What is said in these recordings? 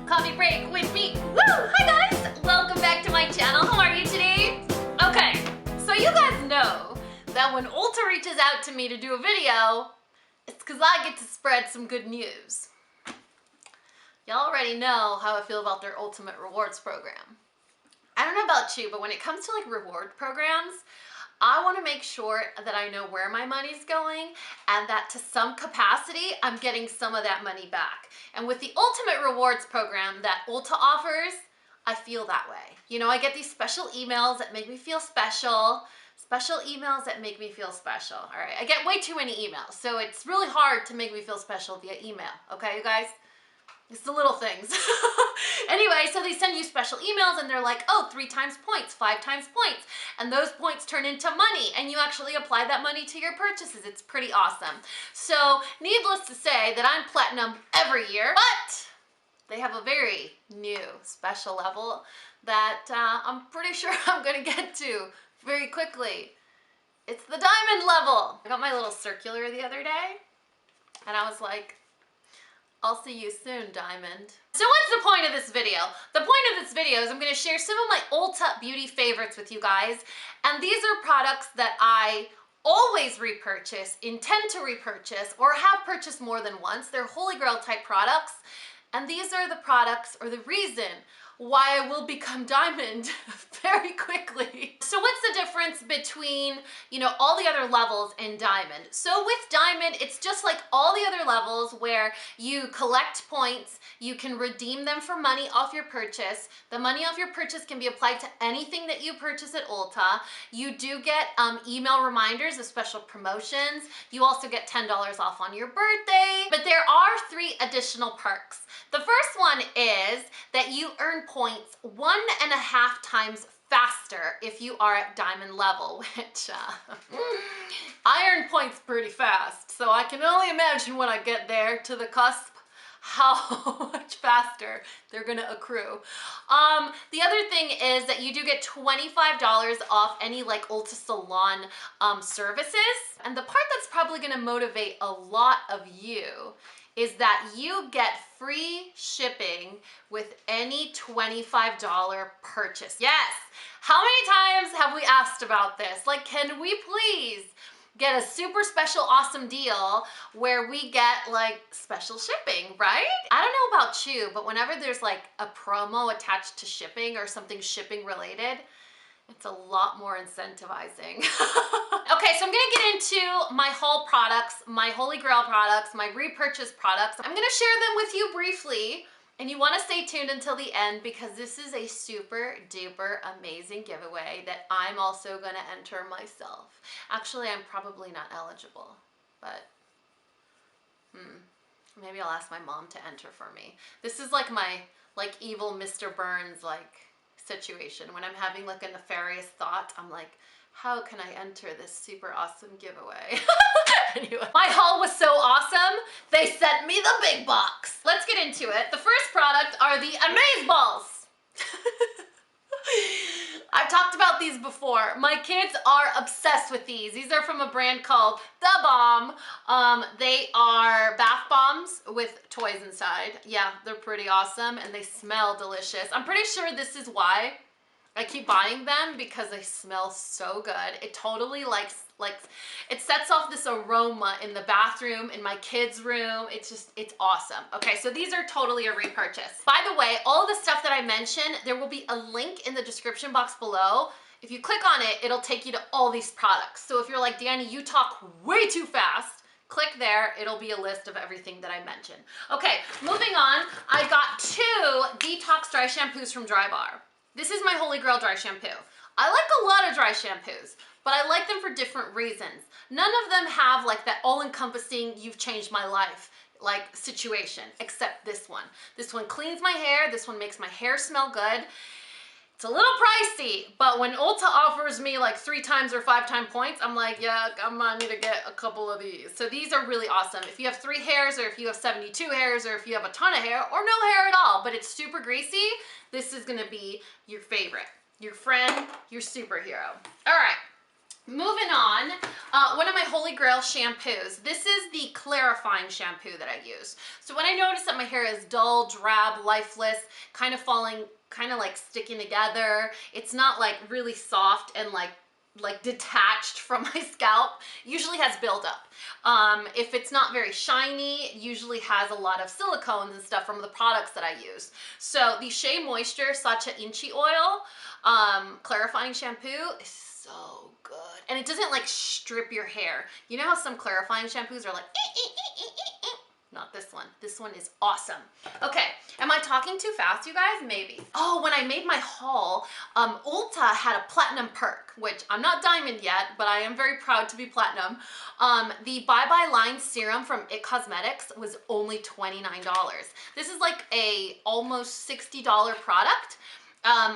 Coffee break with me. Woo! Hi guys! Welcome back to my channel. How are you today? Okay, so you guys know that when Ulta reaches out to me to do a video, it's because I get to spread some good news. Y'all already know how I feel about their Ultimate Rewards program. I don't know about you, but when it comes to like reward programs, I want to make sure that I know where my money's going and that to some capacity, I'm getting some of that money back. And with the Ultimate Rewards program that Ulta offers, I feel that way. You know, I get these special emails that make me feel special. Special emails that make me feel special. All right, I get way too many emails, so it's really hard to make me feel special via email. Okay, you guys? It's the little things. Anyway, so they send you special emails and they're like, oh, 3 times points, 5 times points. And those points turn into money and you actually apply that money to your purchases. It's pretty awesome. So needless to say that I'm platinum every year, but they have a very new special level that I'm pretty sure I'm gonna get to very quickly. It's the diamond level. I got my little circular the other day and I was like, I'll see you soon, Diamond. So what's the point of this video? The point of this video is I'm gonna share some of my Ulta beauty favorites with you guys. And these are products that I always repurchase, intend to repurchase, or have purchased more than once. They're holy grail type products. And these are the products or the reason why I will become diamond very quickly. So what's the difference between, you know, all the other levels in diamond? So with diamond, it's just like all the other levels where you collect points, you can redeem them for money off your purchase. The money off your purchase can be applied to anything that you purchase at Ulta. You do get email reminders of special promotions. You also get $10 off on your birthday. But there are 3 additional perks. The first one is that you earn points 1.5 times faster if you are at diamond level, which I earn points pretty fast. So I can only imagine when I get there to the cusp how much faster they're gonna accrue. The other thing is that you do get $25 off any like Ulta Salon services. And the part that's probably gonna motivate a lot of you is that you get free shipping with any $25 purchase. Yes! How many times have we asked about this? Like, can we please get a super special awesome deal where we get like special shipping, right? I don't know about you, but whenever there's like a promo attached to shipping or something shipping related, it's a lot more incentivizing. Okay, so I'm gonna get into my haul products, my holy grail products, my repurchase products. I'm gonna share them with you briefly, and you wanna stay tuned until the end because this is a super duper amazing giveaway that I'm also gonna enter myself. Actually, I'm probably not eligible, but maybe I'll ask my mom to enter for me. This is like my evil Mr. Burns situation. When I'm having like a nefarious thought, I'm like, how can I enter this super awesome giveaway? Anyway, my haul was so awesome, they sent me the big box. Let's get into it. The first product are the Amazeballs. I've talked about these before. My kids are obsessed with these. These are from a brand called The Bomb. They are bath bombs with toys inside. Yeah, they're pretty awesome and they smell delicious. I'm pretty sure this is why I keep buying them, because they smell so good. It totally it sets off this aroma in the bathroom, in my kids' room. It's awesome. Okay, so these are totally a repurchase. By the way, all the stuff that I mentioned, there will be a link in the description box below. If you click on it, it'll take you to all these products. So if you're like, Dani, you talk way too fast, click there, it'll be a list of everything that I mentioned. Okay, moving on, I got 2 Detox Dry Shampoos from Drybar. This is my holy grail dry shampoo. I like a lot of dry shampoos, but I like them for different reasons. None of them have like that all-encompassing, you've changed my life like situation, except this one. This one cleans my hair, this one makes my hair smell good. It's a little pricey, but when Ulta offers me like 3 times or 5 times points, I'm like, yeah, I might need to get a couple of these. So these are really awesome. If you have 3 hairs, or if you have 72 hairs, or if you have a ton of hair, or no hair at all, but it's super greasy, this is gonna be your favorite, your friend, your superhero. All right, Moving on, one of my holy grail shampoos. This is the clarifying shampoo that I use. So when I notice that my hair is dull, drab, lifeless, kind of falling, kind of like sticking together, it's not like really soft and like detached from my scalp, usually has buildup. If it's not very shiny, it usually has a lot of silicones and stuff from the products that I use. So the Shea Moisture Sacha Inchi Oil clarifying shampoo is so good. And it doesn't like strip your hair. You know how some clarifying shampoos are like, not this one. This one is awesome. Okay, am I talking too fast, you guys? Maybe. Oh, when I made my haul, Ulta had a platinum perk, which I'm not diamond yet, but I am very proud to be platinum. The Bye Bye Line Serum from IT Cosmetics was only $29. This is like a almost $60 product.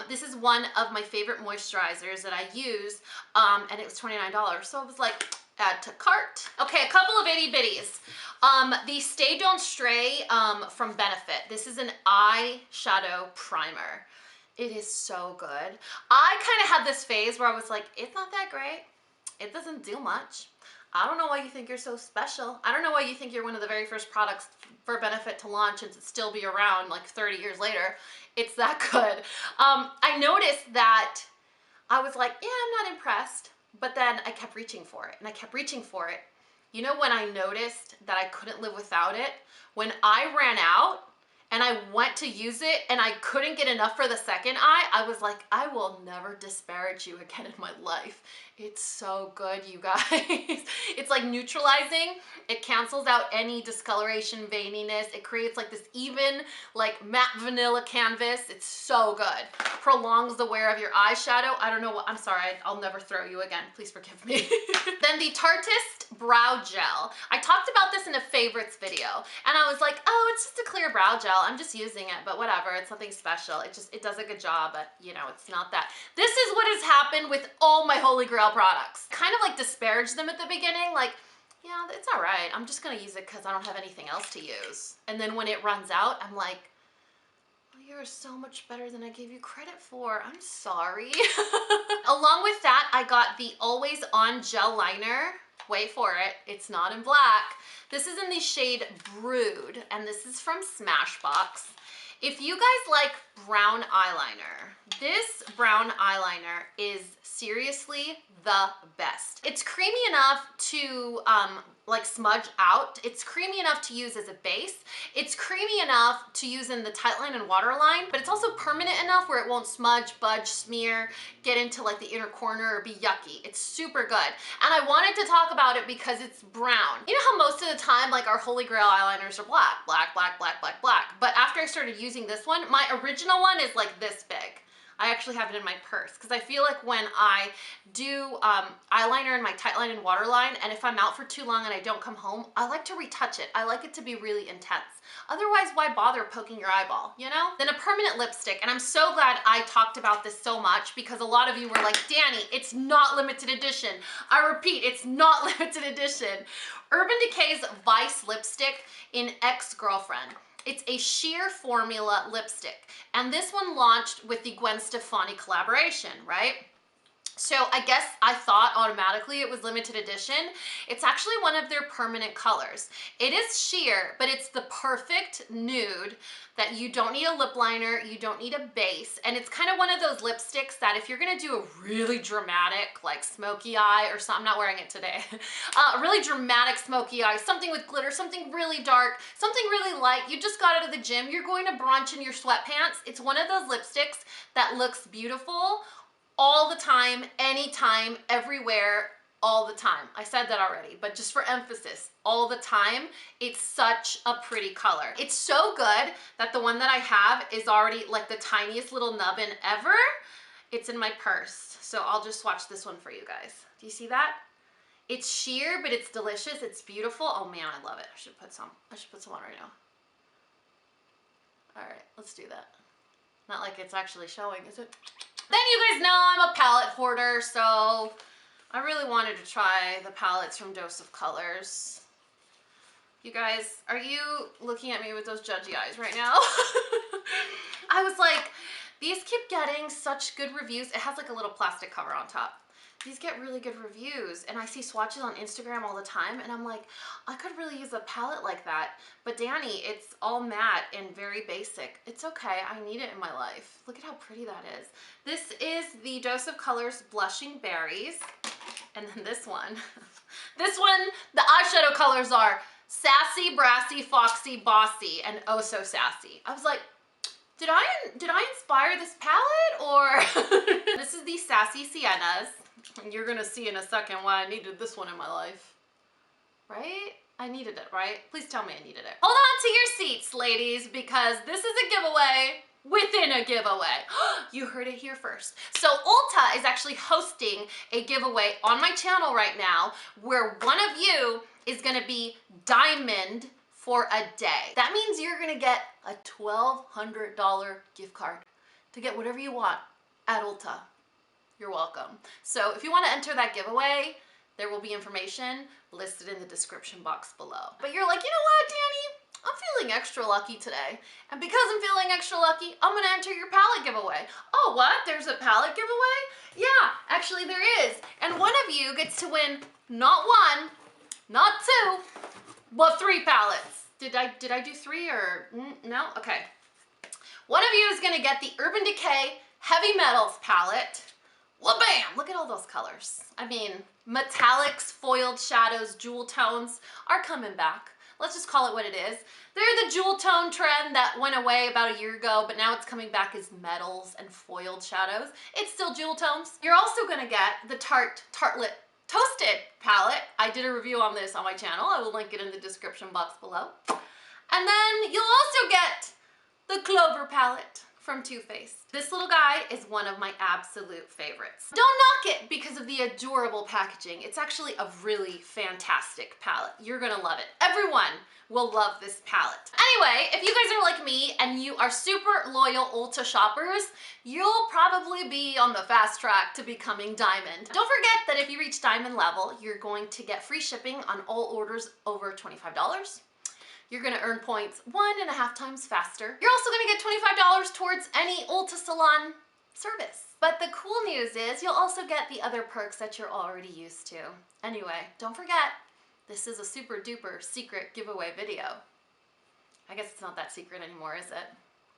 This is one of my favorite moisturizers that I use, and it was $29. So I was like, add to cart. Okay, a couple of itty bitties. The Stay Don't Stray from Benefit. This is an eyeshadow primer. It is so good. I kind of had this phase where I was like, it's not that great. It doesn't do much. I don't know why you think you're so special. I don't know why you think you're one of the very first products for Benefit to launch and to still be around like 30 years later. It's that good. I noticed that I was like, yeah, I'm not impressed. But then I kept reaching for it and I kept reaching for it. You know when I noticed that I couldn't live without it? When I ran out and I went to use it and I couldn't get enough for the second eye, I was like, I will never disparage you again in my life. It's so good, you guys. It's like neutralizing. It cancels out any discoloration, veininess. It creates like this even like matte vanilla canvas. It's so good. Prolongs the wear of your eyeshadow. I don't know what, I'm sorry, I'll never throw you again. Please forgive me. Then the Tartist Brow Gel. I talked about this in a favorites video and I was like, oh, it's just a clear brow gel. I'm just using it, but whatever. It's nothing special. It does a good job, but you know, it's not that. This is what has happened with all my holy grail products. Kind of like disparage them at the beginning, like, yeah, it's all right. I'm just gonna use it because I don't have anything else to use. And then when it runs out, I'm like, oh, you're so much better than I gave you credit for. I'm sorry. Along with that, I got the Always On Gel Liner. Wait for it. It's not in black. This is in the shade Brood, and this is from Smashbox. If you guys like brown eyeliner, this brown eyeliner is seriously the best. It's creamy enough to like smudge out. It's creamy enough to use as a base. It's creamy enough to use in the tight line and waterline, but it's also permanent enough where it won't smudge, budge, smear, get into like the inner corner or be yucky. It's super good. And I wanted to talk about it because it's brown. You know how most of the time like our holy grail eyeliners are black, black, black, black, black, black. But after I started using this one, my original one is like this big. I actually have it in my purse because I feel like when I do eyeliner in my tight line and waterline, and if I'm out for too long and I don't come home, I like to retouch it. I like it to be really intense. Otherwise, why bother poking your eyeball, you know? Then a permanent lipstick, and I'm so glad I talked about this so much because a lot of you were like, Dani, it's not limited edition. I repeat, it's not limited edition. Urban Decay's Vice lipstick in Ex-Girlfriend. It's a sheer formula lipstick. And this one launched with the Gwen Stefani collaboration, right? So I guess I thought automatically it was limited edition. It's actually one of their permanent colors. It is sheer, but it's the perfect nude that you don't need a lip liner, you don't need a base. And it's kind of one of those lipsticks that if you're gonna do a really dramatic, like smoky eye or something, I'm not wearing it today, a really dramatic smoky eye, something with glitter, something really dark, something really light, you just got out of the gym, you're going to brunch in your sweatpants. It's one of those lipsticks that looks beautiful all the time, anytime, everywhere, all the time. I said that already, but just for emphasis, all the time, it's such a pretty color. It's so good that the one that I have is already like the tiniest little nubbin ever. It's in my purse, so I'll just swatch this one for you guys. Do you see that? It's sheer, but it's delicious, it's beautiful. Oh man, I love it. I should put some on right now. All right, let's do that. Not like it's actually showing, is it? Then you guys know I'm a palette hoarder, so I really wanted to try the palettes from Dose of Colors. You guys, are you looking at me with those judgy eyes right now? I was like, these keep getting such good reviews. It has like a little plastic cover on top. these get really good reviews, and I see swatches on Instagram all the time, and I'm like, I could really use a palette like that. But Dani, it's all matte and very basic. It's okay, I need it in my life. Look at how pretty that is. This is the Dose of Colors Blushing Berries. And then this one, the eyeshadow colors are Sassy, Brassy, Foxy, Bossy, and Oh So Sassy. I was like, did I inspire this palette, or? This is the Sassy Siennas. And you're gonna see in a second why I needed this one in my life. Right? I needed it, right? Please tell me I needed it. Hold on to your seats, ladies, because this is a giveaway within a giveaway. You heard it here first. So Ulta is actually hosting a giveaway on my channel right now where one of you is gonna be diamond for a day. That means you're gonna get a $1,200 gift card to get whatever you want at Ulta. You're welcome. So if you want to enter that giveaway, there will be information listed in the description box below. But you're like, you know what, Dani? I'm feeling extra lucky today. And because I'm feeling extra lucky, I'm gonna enter your palette giveaway. Oh, what? There's a palette giveaway? Yeah, actually there is. And one of you gets to win not one, not two, but 3 palettes. Did I do 3 or no? Okay. One of you is gonna get the Urban Decay Heavy Metals palette. Well, bam! Look at all those colors. I mean, metallics, foiled shadows, jewel tones are coming back. Let's just call it what it is. They're the jewel tone trend that went away about a year ago, but now it's coming back as metals and foiled shadows. It's still jewel tones. You're also gonna get the Tartlet Toasted palette. I did a review on this on my channel. I will link it in the description box below. And then you'll also get the Clover Palette from Too Faced. This little guy is one of my absolute favorites. Don't knock it because of the adorable packaging. It's actually a really fantastic palette. You're gonna love it. Everyone will love this palette. Anyway, if you guys are like me and you are super loyal Ulta shoppers, you'll probably be on the fast track to becoming diamond. Don't forget that if you reach diamond level, you're going to get free shipping on all orders over $25. You're gonna earn points 1.5 times faster. You're also gonna get $25 towards any Ulta salon service. But the cool news is you'll also get the other perks that you're already used to. Anyway, don't forget, this is a super duper secret giveaway video. I guess it's not that secret anymore, is it?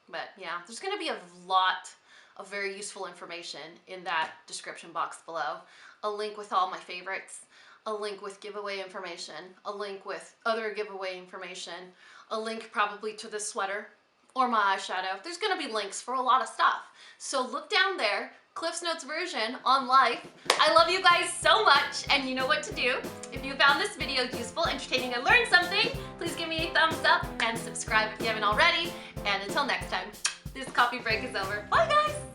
But yeah, there's gonna be a lot of very useful information in that description box below. A link with all my favorites, a link with giveaway information, a link with other giveaway information, a link probably to this sweater or my eyeshadow. There's gonna be links for a lot of stuff. So look down there, Cliff's Notes version on life. I love you guys so much, and you know what to do. If you found this video useful, entertaining, and learned something, please give me a thumbs up and subscribe if you haven't already. And until next time, this coffee break is over. Bye guys!